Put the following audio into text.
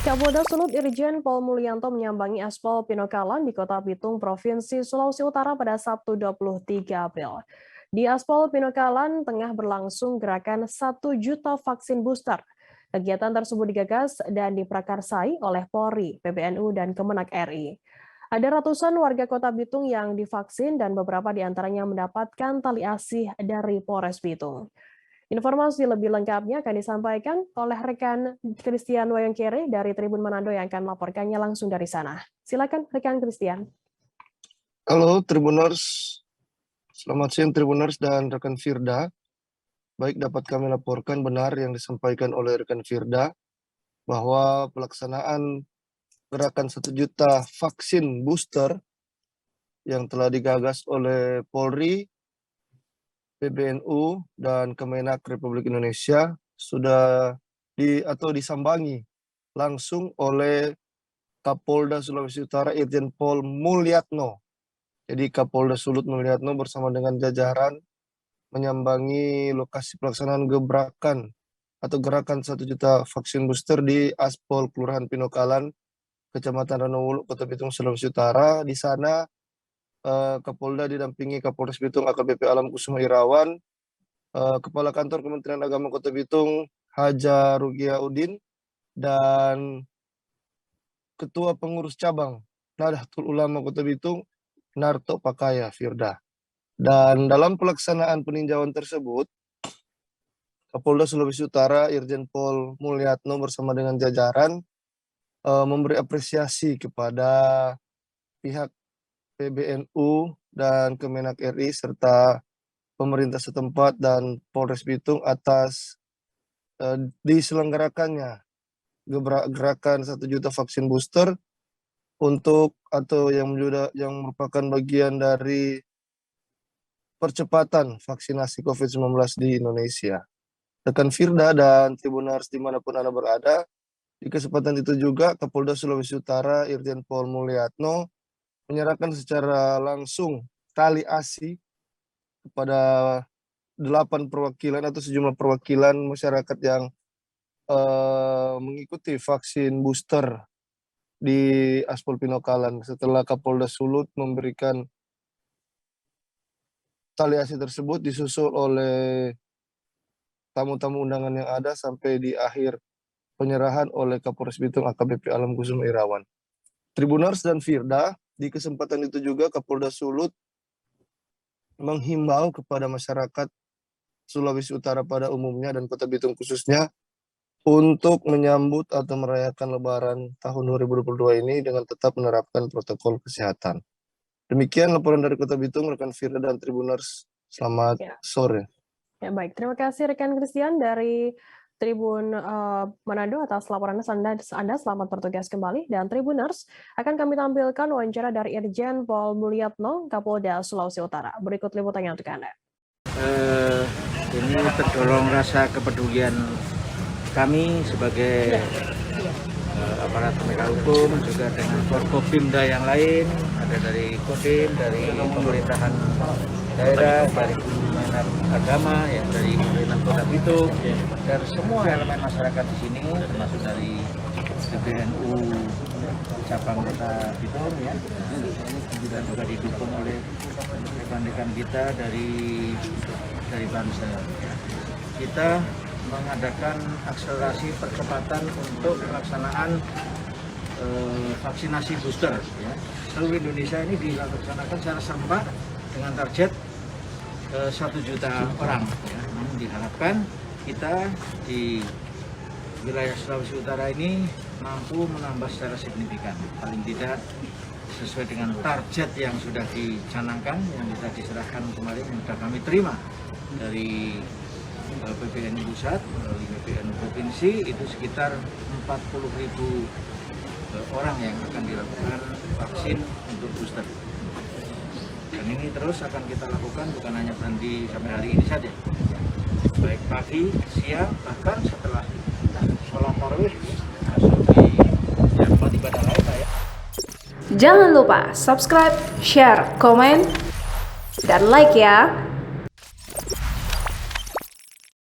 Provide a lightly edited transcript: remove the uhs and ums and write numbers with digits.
Kapolda Sulut Irjen Pol Mulyanto menyambangi Aspal Pinokalan di Kota Bitung, Provinsi Sulawesi Utara pada Sabtu 23 April. Di Aspal Pinokalan tengah berlangsung gerakan 1 juta vaksin booster. Kegiatan tersebut digagas dan diprakarsai oleh Polri, PBNU, dan Kemenak RI. Ada ratusan warga Kota Bitung yang divaksin dan beberapa di antaranya mendapatkan tali asih dari Polres Bitung. Informasi lebih lengkapnya akan disampaikan oleh rekan Christian Wayongkere dari Tribun Manado yang akan melaporkannya langsung dari sana. Silakan rekan Christian. Halo Tribuners, selamat siang Tribuners dan rekan Firda. Baik, dapat kami laporkan benar yang disampaikan oleh rekan Firda bahwa pelaksanaan gerakan 1 juta vaksin booster yang telah digagas oleh Polri, PBNU, dan Kemenak Republik Indonesia sudah disambangi langsung oleh Kapolda Sulawesi Utara Irjen Pol Mulyanto. Jadi Kapolda Sulut Mulyanto bersama dengan jajaran menyambangi lokasi pelaksanaan gerakan 1 juta vaksin booster di Aspol Kelurahan Pinokalan, Kecamatan Ranowulu, Kota Bitung, Sulawesi Utara. Di sana Kapolda didampingi Kapolres Bitung AKBP Alam Kusuma Irawan, Kepala Kantor Kementerian Agama Kota Bitung Haja Rugia Udin, dan Ketua Pengurus Cabang Nahdlatul Ulama Kota Bitung Narto Pakaya Firda. Dan dalam pelaksanaan peninjauan tersebut, Kapolda Sulawesi Utara Irjen Pol Mulyanto bersama dengan jajaran memberi apresiasi kepada pihak PBNU dan Kemenak RI serta pemerintah setempat dan Polres Bitung atas diselenggarakannya gerakan 1 juta vaksin booster yang merupakan bagian dari percepatan vaksinasi COVID-19 di Indonesia. Rekan Firda dan Tribuners dimanapun Anda berada, di kesempatan itu juga Kapolda Sulawesi Utara Irjen Pol Mulyanto menyerahkan secara langsung tali asi kepada 8 perwakilan atau sejumlah perwakilan masyarakat yang mengikuti vaksin booster di Aspal Pinokalan. Setelah Kapolda Sulut memberikan tali asi tersebut, disusul oleh tamu-tamu undangan yang ada sampai di akhir penyerahan oleh Kapolres Bitung AKBP Alam Kusuma Irawan. Tribuners dan Firda, di kesempatan itu juga Kapolda Sulut menghimbau kepada masyarakat Sulawesi Utara pada umumnya dan Kota Bitung khususnya untuk menyambut atau merayakan Lebaran tahun 2022 ini dengan tetap menerapkan protokol kesehatan. Demikian laporan dari Kota Bitung, rekan Firda dan Tribuners. Selamat sore. Ya, baik, terima kasih rekan Christian dari Tribun Manado atas laporan Anda. Selamat bertugas kembali. Dan Tribuners, akan kami tampilkan wawancara dari Irjen Pol Mulyanto, Kapolda Sulawesi Utara. Berikut liputannya untuk Anda. Ini terdorong rasa kepedulian kami sebagai aparat penegak hukum, juga dengan Forkopimda yang lain, ada dari Kodim, dari pemerintahan daerah, dari Kemenak Agama, ya, dari pemerintah Kota Bitung, dan semua elemen masyarakat di sini, termasuk dari PBNU cabang Kota Bitung, ya, dan juga didukung oleh rekan-rekan kita dari Banser. Kita mengadakan akselerasi percepatan untuk pelaksanaan vaksinasi booster. Ya. Seluruh Indonesia ini dilaksanakan secara serempak dengan target 1 juta orang. Ya. Namun diharapkan kita di wilayah Sulawesi Utara ini mampu menambah secara signifikan. Paling tidak sesuai dengan target yang sudah dicanangkan, yang sudah diserahkan kemarin, yang sudah kami terima dari PBNU Pusat, melalui PBNU Provinsi, itu sekitar 40.000 orang yang akan dilakukan vaksin untuk booster. Dan ini terus akan kita lakukan, bukan hanya berhenti sampai hari ini saja. Baik pagi, siang, bahkan setelah sholat tarawih masuk di tempat ibadah lain ya. Jangan lupa subscribe, share, komen, dan like ya.